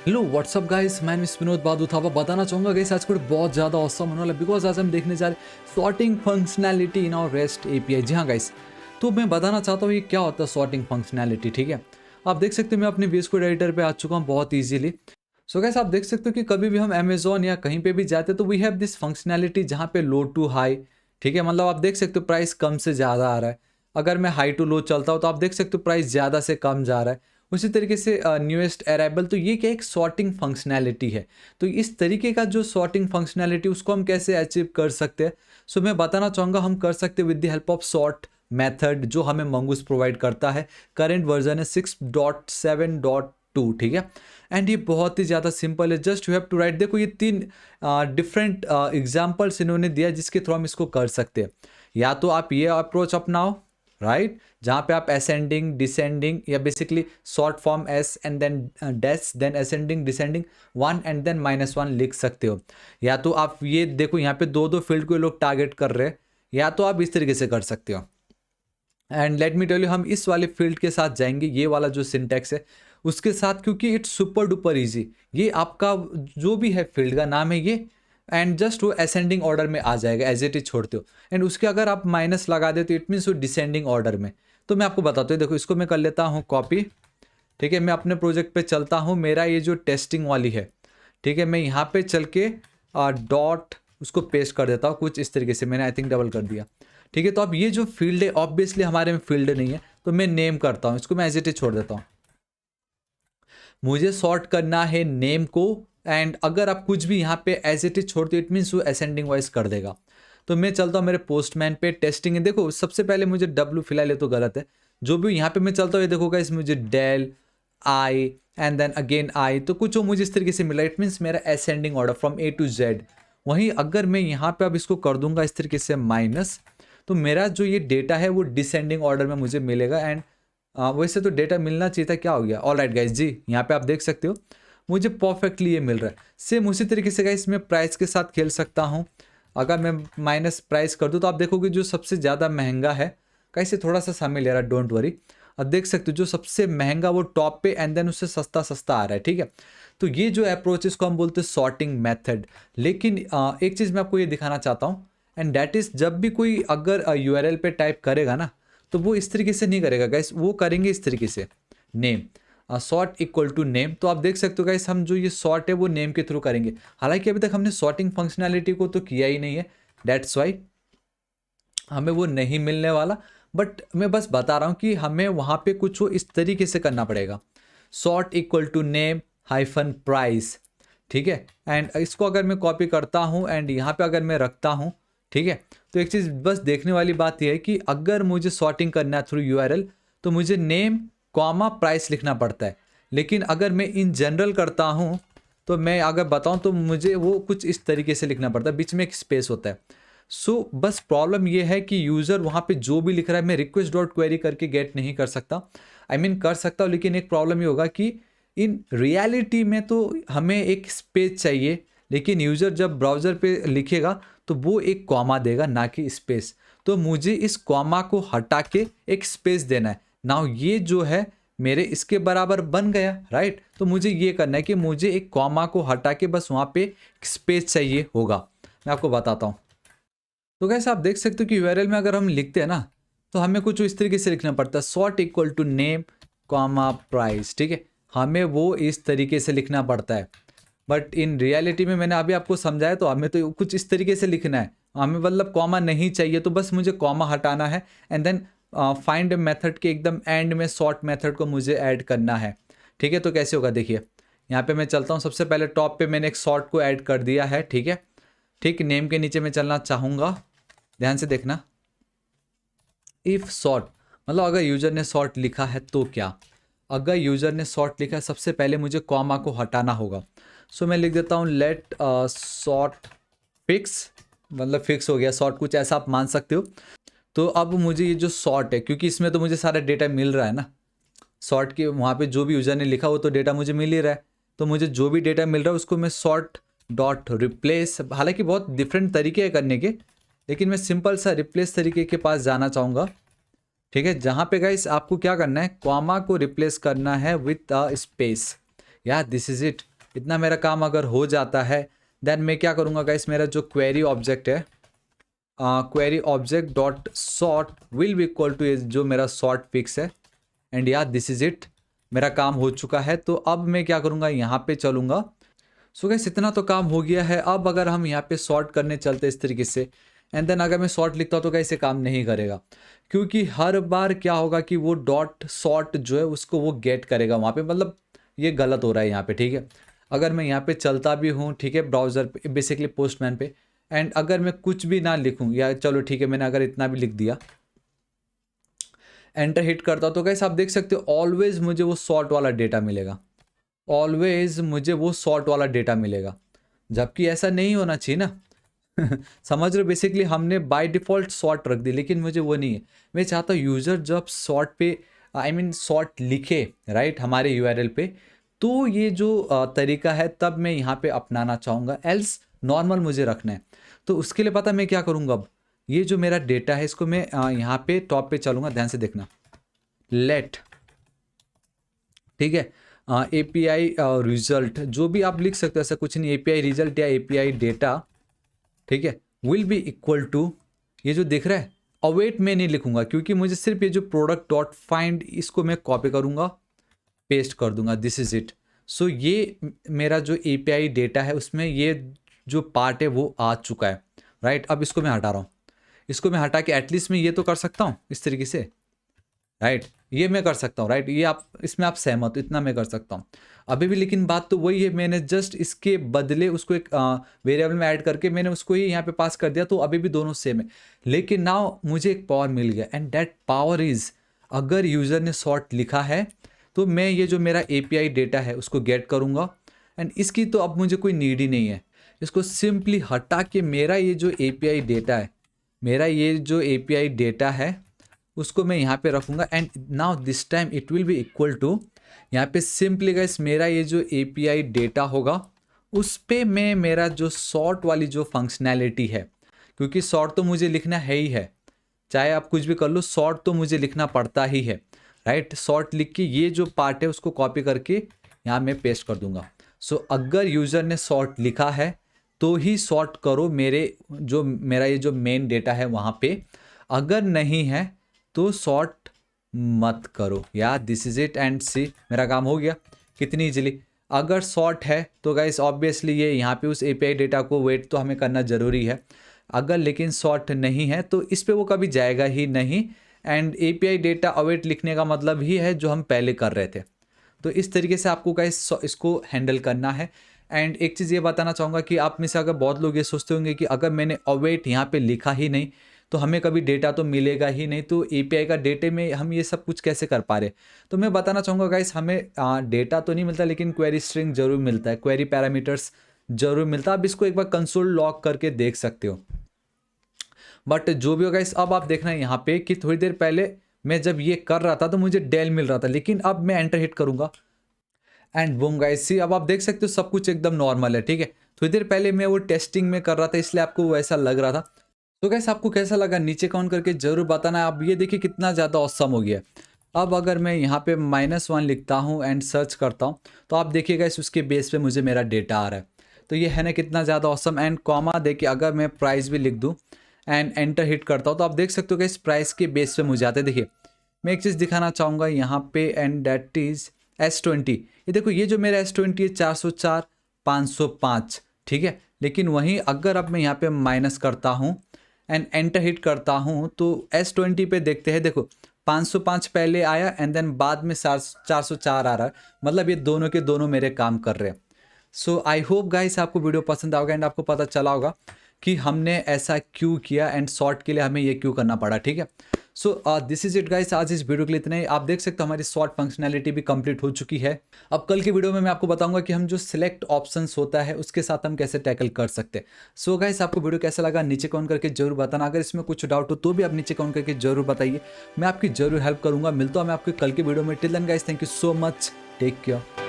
Hello what's up guys, मैं miss Vinod बादू था। बताना चाहूँगा गाइस, आज को बहुत ज़्यादा औसम होने वाला बिकॉज आज हम देखने जा रहे sorting functionality in our rest API. जी हाँ गाइस, तो मैं बताना चाहता हूँ ये क्या होता है सॉर्टिंग फंक्शनैलिटी। ठीक है, आप देख सकते हो मैं अपने वीएस कोड एडिटर पे आ चुका हूँ बहुत ईजिली। सो गाइस, आप देख सकते हो कि कभी भी हम अमेजोन या कहीं पे भी जाते हैं तो वी हैव दिस फंक्शनैलिटी जहाँ पे लो टू हाई। ठीक है, मतलब आप देख सकते हो प्राइस कम से ज़्यादा आ रहा है। अगर मैं हाई टू लो चलता हूँ तो आप देख सकते हो प्राइस ज़्यादा से कम जा रहा है। उसी तरीके से न्यूएस्ट अराइवल, तो ये क्या एक सॉर्टिंग फंक्शनैलिटी है। तो इस तरीके का जो सॉर्टिंग फंक्शनैलिटी उसको हम कैसे अचीव कर सकते हैं। सो मैं बताना चाहूँगा हम कर सकते हैं with the help of sort method जो हमें मंगूस प्रोवाइड करता है। करेंट वर्जन है 6.7.2। ठीक है, एंड ये बहुत ही ज़्यादा सिंपल है। Just you have to write, देखो ये तीन डिफरेंट एग्जाम्पल्स इन्होंने दिया जिसके थ्रू हम इसको कर सकते हैं। या तो आप ये अप्रोच अपनाओ, राइट, जहाँ पे आप असेंडिंग डिसेंडिंग या basically short form S and then dash then ascending descending 1 and then -1 लिख सकते हो। या तो आप ये देखो यहाँ पे दो दो फील्ड को लोग टारगेट कर रहे हैं, या तो आप इस तरीके से कर सकते हो। And let me tell you, हम इस वाले फील्ड के साथ जाएंगे, ये वाला जो सिंटैक्स है उसके साथ, क्योंकि इट्स सुपर डुपर इजी। ये आपका जो भी है फील्ड का नाम है ये, एंड जस्ट वो असेंडिंग ऑर्डर में आ जाएगा एज इट इज छोड़ते हो। एंड उसके अगर आप माइनस लगा दे तो इट मीन्स वो डिसेंडिंग ऑर्डर में। तो मैं आपको बताता हूँ, देखो इसको मैं कर लेता हूँ कॉपी। ठीक है, मैं अपने प्रोजेक्ट पे चलता हूँ, मेरा ये जो टेस्टिंग वाली है, ठीक है, मैं यहाँ पे चल के डॉट उसको पेस्ट कर देता हूँ कुछ इस तरीके से। मैंने आई थिंक डबल कर दिया। ठीक है, तो अब ये जो फील्ड है ऑब्वियसली हमारे में फील्ड नहीं है, तो मैं नेम करता हूँ, इसको मैं एज इट इज छोड़ देता हूँ। मुझे सॉर्ट करना है नेम को, एंड अगर आप कुछ भी यहाँ पे एज इट इज छोड़ते हो इट मीन्स वो असेंडिंग वाइज कर देगा। तो मैं चलता हूँ मेरे पोस्टमैन पे, टेस्टिंग है। देखो सबसे पहले मुझे डब्ल्यू फिलहाल ये तो गलत है। जो भी यहाँ पे मैं चलता हूँ ये देखो गाइस, मुझे डेल I and then again I, तो कुछ वो मुझे इस तरीके से मिला। इट मीन्स मेरा ascending order from A to Z. वहीं अगर मैं यहाँ पे अब इसको कर दूंगा इस तरीके से माइनस, तो मेरा जो ये डेटा है वो डिसेंडिंग ऑर्डर में मुझे मिलेगा। एंड वैसे तो डेटा मिलना चाहिए था, क्या हो गया। ऑल राइट गाइज, जी यहाँ पे आप देख सकते हो मुझे परफेक्टली ये मिल रहा है। सेम उसी तरीके से गाइज मैं प्राइस के साथ खेल सकता हूँ। अगर मैं माइनस प्राइस कर दूँ तो आप देखोगे जो सबसे ज़्यादा महंगा है, कैसे थोड़ा सा समय ले रहा है, डोंट वरी। अब देख सकते हो जो सबसे महंगा वो टॉप पे, एंड देन उससे सस्ता सस्ता आ रहा है। ठीक है, तो ये जो अप्रोच इसको हम बोलते हैं सॉर्टिंग मेथड। लेकिन एक चीज़ मैं आपको ये दिखाना चाहता हूँ, एंड दैट इज़ जब भी कोई अगर यूआरएल पे टाइप करेगा ना, तो वो इस तरीके से नहीं करेगा गाइस, वो करेंगे इस तरीके से, name sort equal to name. तो आप देख सकते हो गाइस, हम जो ये सॉर्ट है वो नेम के थ्रू करेंगे। हालांकि अभी तक हमने सॉर्टिंग फंक्शनैलिटी को तो किया ही नहीं है, दैट्स वाई हमें वो नहीं मिलने वाला। बट मैं बस बता रहा हूँ कि हमें वहाँ पे कुछ वो इस तरीके से करना पड़ेगा, sort equal to name hyphen price. ठीक है, एंड इसको अगर मैं कॉपी करता हूँ एंड यहाँ पे अगर मैं रखता हूँ, ठीक है, तो एक चीज़ बस देखने वाली बात यह है कि अगर मुझे सॉर्टिंग करना है थ्रू यूआरएल तो मुझे नेम कॉमा प्राइस लिखना पड़ता है। लेकिन अगर मैं इन जनरल करता हूँ तो मैं अगर बताऊँ तो मुझे वो कुछ इस तरीके से लिखना पड़ता है, बीच में एक स्पेस होता है। सो बस प्रॉब्लम ये है कि यूज़र वहाँ पे जो भी लिख रहा है मैं रिक्वेस्ट डॉट क्वेरी करके गेट नहीं कर सकता। आई मीन कर सकता हूँ, लेकिन एक प्रॉब्लम ये होगा कि इन रियलिटी में तो हमें एक स्पेस चाहिए, लेकिन यूज़र जब ब्राउज़र पे लिखेगा तो वो एक कॉमा देगा ना कि स्पेस। तो मुझे इस कॉमा को हटा के एक स्पेस देना है। नाउ ये जो है मेरे इसके बराबर बन गया, राइट। तो मुझे ये करना है कि मुझे एक कॉमा को हटा के बस वहाँ पे स्पेस चाहिए होगा। मैं आपको बताता हूँ। तो कैसे आप देख सकते हो कि यूआरएल में अगर हम लिखते हैं ना, तो हमें कुछ इस तरीके से लिखना पड़ता है, sort equal to name comma price. ठीक है, हमें वो इस तरीके से लिखना पड़ता है। बट इन रियलिटी में मैंने अभी आपको समझाया, तो हमें तो कुछ इस तरीके से लिखना है। हमें मतलब कॉमा नहीं चाहिए, तो बस मुझे कॉमा हटाना है एंड देन फाइंड मेथड के एकदम एंड में सॉर्ट मेथड को मुझे ऐड करना है। ठीक है, तो कैसे होगा देखिए, यहाँ पे मैं चलता हूँ, सबसे पहले टॉप पे मैंने एक सॉर्ट को ऐड कर दिया है। ठीक है, ठीक, नेम के नीचे मैं चलना चाहूँगा, ध्यान से देखना। इफ सॉर्ट मतलब अगर यूजर ने सॉर्ट लिखा है तो क्या, अगर यूजर ने सॉर्ट लिखा है सबसे पहले मुझे कॉमा को हटाना होगा। सो मैं लिख देता हूँ लेट सॉर्ट फिक्स, मतलब फिक्स हो गया सॉर्ट, कुछ ऐसा आप मान सकते हो। तो अब मुझे ये जो सॉर्ट है, क्योंकि इसमें तो मुझे सारा डेटा मिल रहा है ना, सॉर्ट के वहाँ पे जो भी यूजर ने लिखा वो तो डेटा मुझे मिल ही रहा है। तो मुझे जो भी डेटा मिल रहा है उसको मैं सॉर्ट डॉट रिप्लेस, हालांकि बहुत डिफरेंट तरीके हैं करने के, लेकिन मैं सिंपल सा रिप्लेस तरीके के पास जाना चाहूँगा। ठीक है, जहाँ पे गाइस आपको क्या करना है, कॉमा को रिप्लेस करना है विथ अ स्पेस। या दिस इज इट। इतना मेरा काम अगर हो जाता है देन मैं क्या करूँगा गाइस, मेरा जो क्वेरी ऑब्जेक्ट है, query object dot sort will be equal to जो मेरा सॉर्ट फिक्स है। एंड या दिस इज इट, मेरा काम हो चुका है। तो अब मैं क्या करूँगा, यहाँ पे चलूँगा। सो गाइस इतना तो काम हो गया है। अब अगर हम यहाँ पे सॉर्ट करने चलते इस तरीके से, एंड देन अगर मैं सॉर्ट लिखता हूँ तो गाइस ये काम नहीं करेगा, क्योंकि हर बार क्या होगा कि वो डॉट सॉर्ट जो है उसको वो गेट करेगा वहाँ पे, मतलब ये गलत हो रहा है यहाँ पे, ठीक है। अगर मैं यहाँ पे चलता भी हूँ, ठीक है, ब्राउज़र पे बेसिकली पोस्टमैन पे, एंड अगर मैं कुछ भी ना लिखूँ, या चलो ठीक है मैंने अगर इतना भी लिख दिया, एंटर हिट करता हूँ, तो गाइस आप देख सकते हो ऑलवेज मुझे वो सॉर्ट वाला डेटा मिलेगा, ऑलवेज मुझे वो सॉर्ट वाला डेटा मिलेगा, जबकि ऐसा नहीं होना चाहिए ना। समझ रहे हो, बेसिकली हमने बाय डिफ़ॉल्ट सॉर्ट रख दी, लेकिन मुझे वो नहीं है। मैं चाहता हूँ यूज़र जब सॉर्ट पे आई मीन सॉर्ट लिखे राइट हमारे यूआरएल पे, तो ये जो तरीका है तब मैं यहाँ पे अपनाना चाहूँगा, एल्स नॉर्मल मुझे रखना है। तो उसके लिए पता मैं क्या करूँगा, अब ये जो मेरा डेटा है इसको मैं यहाँ पे टॉप पे चलूँगा, ध्यान से देखना, लेट, ठीक है, API रिजल्ट जो भी आप लिख सकते हो, ऐसा कुछ नहीं, API रिजल्ट या API डेटा, ठीक है, विल बी इक्वल टू, ये जो दिख रहा है अवेट में नहीं लिखूंगा, क्योंकि मुझे सिर्फ ये जो प्रोडक्ट डॉट फाइंड इसको मैं कॉपी करूंगा, पेस्ट कर दूंगा, दिस इज इट। सो ये मेरा जो API डेटा है उसमें ये जो पार्ट है वो आ चुका है, राइट। अब इसको मैं हटा रहा हूँ, इसको मैं हटा के एटलीस्ट मैं ये तो कर सकता हूँ इस तरीके से, राइट, ये मैं कर सकता हूँ, राइट, ये आप इसमें आप सहमत हो, इतना मैं कर सकता हूँ अभी भी। लेकिन बात तो वही है, मैंने जस्ट इसके बदले उसको एक वेरिएबल में ऐड करके मैंने उसको ही यहाँ पे पास कर दिया, तो अभी भी दोनों सेम है। लेकिन नाउ मुझे एक पावर मिल गया, एंड दैट पावर इज, अगर यूज़र ने सॉर्ट लिखा है तो मैं ये जो मेरा API डेटा है उसको गेट करूँगा, एंड इसकी तो अब मुझे कोई नीड ही नहीं है। इसको सिंपली हटा के मेरा ये जो API डेटा है, मेरा ये जो API डेटा है उसको मैं यहाँ पे रखूँगा, and now this time it will be equal to, यहाँ पे सिंपली गाइस मेरा ये जो API डेटा होगा उस पे मैं मेरा जो सॉर्ट वाली जो फंक्शनैलिटी है, क्योंकि सॉर्ट तो मुझे लिखना है ही है, चाहे आप कुछ भी कर लो सॉर्ट तो मुझे लिखना पड़ता ही है, राइट। सॉर्ट लिख के ये जो पार्ट है उसको कॉपी करके यहाँ मैं पेस्ट कर दूंगा। सो अगर यूज़र ने सॉर्ट लिखा है तो ही सॉर्ट करो मेरे जो मेरा ये जो मेन डेटा है वहाँ पे, अगर नहीं है तो सॉर्ट मत करो। या दिस इज इट, एंड सी मेरा काम हो गया कितनी इजीली। अगर सॉर्ट है तो गाइस ऑब्वियसली ये यहाँ पे उस API डेटा को वेट तो हमें करना ज़रूरी है, अगर लेकिन सॉर्ट नहीं है तो इस पे वो कभी जाएगा ही नहीं, एंड API डेटा अवेट लिखने का मतलब ही है जो हम पहले कर रहे थे। तो इस तरीके से आपको गाइस इसको हैंडल करना है। एंड एक चीज़ ये बताना चाहूँगा कि आप में से अगर बहुत लोग ये सोचते होंगे कि अगर मैंने अवेट यहाँ पे लिखा ही नहीं तो हमें कभी डेटा तो मिलेगा ही नहीं, तो API का डेटे में हम ये सब कुछ कैसे कर पा रहे। तो मैं बताना चाहूँगा गाइस, हमें डेटा तो नहीं मिलता लेकिन क्वेरी स्ट्रिंग जरूर मिलता है, क्वेरी पैरामीटर्स जरूर मिलता है। आप इसको एक बार कंसोल लॉग करके देख सकते हो। बट जो भी होगा इस, अब आप देखना है यहाँ पे कि थोड़ी देर पहले मैं जब ये कर रहा था तो मुझे डेल मिल रहा था, लेकिन अब मैं एंटर हिट करूँगा एंड बूम गाइस, सी अब आप देख सकते हो सब कुछ एकदम नॉर्मल है, ठीक है। थोड़ी देर पहले मैं वो टेस्टिंग में कर रहा था इसलिए आपको वो ऐसा लग रहा था। तो गाइस आपको कैसा लगा नीचे कमेंट करके जरूर बताना। अब ये देखिए कितना ज़्यादा ऑसम हो गया। अब अगर मैं यहाँ पे -1 लिखता हूँ एंड सर्च करता हूँ तो आप देखिएगा इस उसके बेस पे मुझे मेरा डेटा आ रहा है। तो ये है ना कितना ज़्यादा ऑसम। एंड कॉमा देखिए अगर मैं प्राइस भी लिख दूँ एंड एंटर हिट करता हूँ तो आप देख सकते हो कि इस प्राइस के बेस पे मुझे आते हैं। देखिए मैं एक चीज़ दिखाना चाहूँगा यहाँ पे, एंड दैट इज़ S20। ये देखो ये जो मेरा S20 है 404 505, ठीक है। लेकिन वहीं अगर अब मैं यहाँ पे माइनस करता हूँ एंड एंटर हिट करता हूँ तो S20 पे देखते हैं, देखो 505 पहले आया एंड देन बाद में 404 आ रहा है, मतलब ये दोनों के दोनों मेरे काम कर रहे हैं। सो आई होप गाइस आपको वीडियो पसंद आओगा एंड आपको पता चला होगा कि हमने ऐसा क्यों किया एंड शॉर्ट के लिए हमें ये क्यों करना पड़ा, ठीक है। So this is it guys, आज इस वीडियो के लिए इतना ही। आप देख सकते हो हमारी शॉर्ट फंक्शनैलिटी भी कंप्लीट हो चुकी है। अब कल की वीडियो में मैं आपको बताऊंगा कि हम जो सिलेक्ट ऑप्शंस होता है उसके साथ हम कैसे टैकल कर सकते हैं। सो गाइस आपको वीडियो कैसा लगा नीचे कमेंट करके जरूर बताना। अगर इसमें कुछ डाउट हो तो भी आप नीचे कमेंट करके जरूर बताइए, मैं आपकी जरूर हेल्प करूंगा। मिलता हूँ मैं आपके कल की वीडियो में। Till then guys, thank you so much, take care.